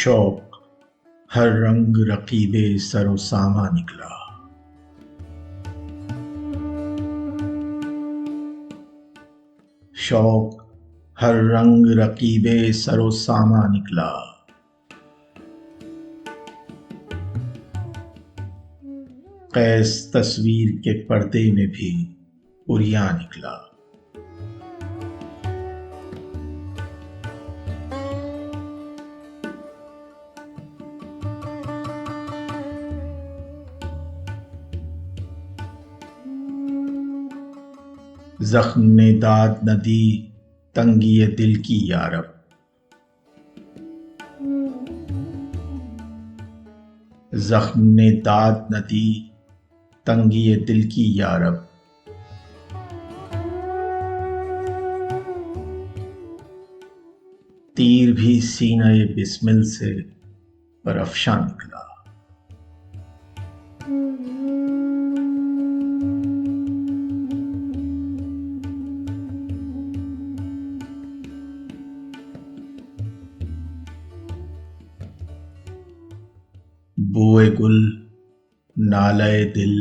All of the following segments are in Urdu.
شوق ہر رنگ رقیب سر و ساماں نکلا، شوق ہر رنگ رقیب سر و ساماں نکلا، قیس تصویر کے پردے میں بھی ریاں نکلا، زخم نے داد نہ دی تنگی دل کی یارب، زخم نے داد نہ دی تنگی دل کی یارب، تیر بھی سینۂ بسمل سے پر افشاں نکلا، بوئے گل نالۂ دل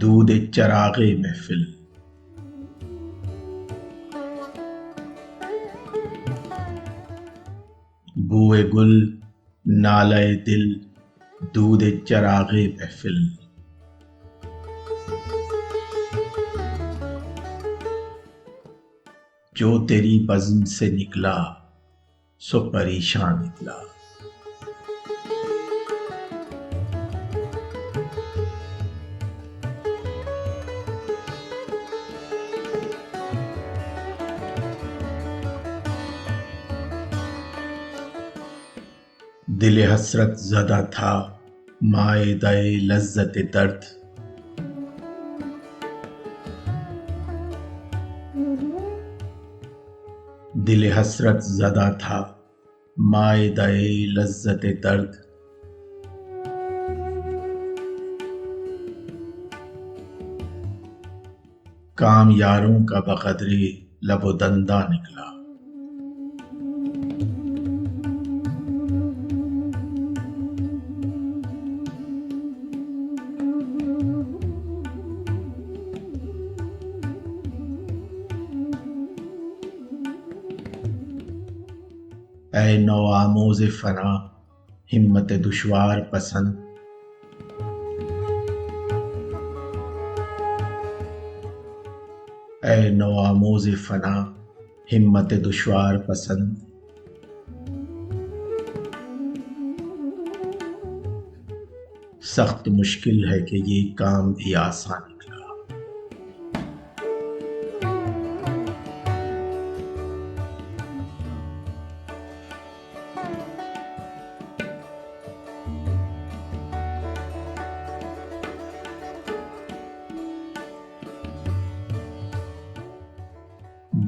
دودھ چراغ محفل، بوئے گل نالۂ دل دودھ چراغ محفل، جو تیری بزم سے نکلا سو پریشاں نکلا، دل حسرت زدہ تھا مائدۂ لذت درد، دل حسرت زدہ تھا مائدۂ لذت درد، کام یاروں کا بقدر لب و دنداں نکلا، اے نو آموز فنا ہمت دشوار پسند، اے نو آموز فنا ہمت دشوار پسند، سخت مشکل ہے کہ یہ کام بھی آساں نکلا،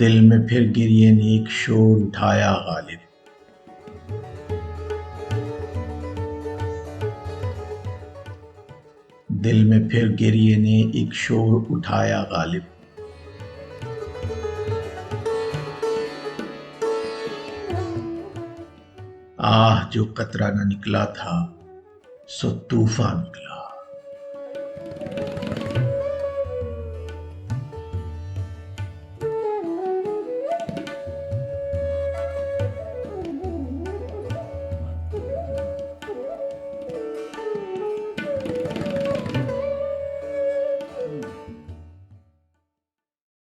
دل میں پھر گریے نے ایک شور اٹھایا غالب، دل میں پھر گریے نے ایک شور اٹھایا غالب، آہ جو قطرہ نہ نکلا تھا سو طوفان نکلا،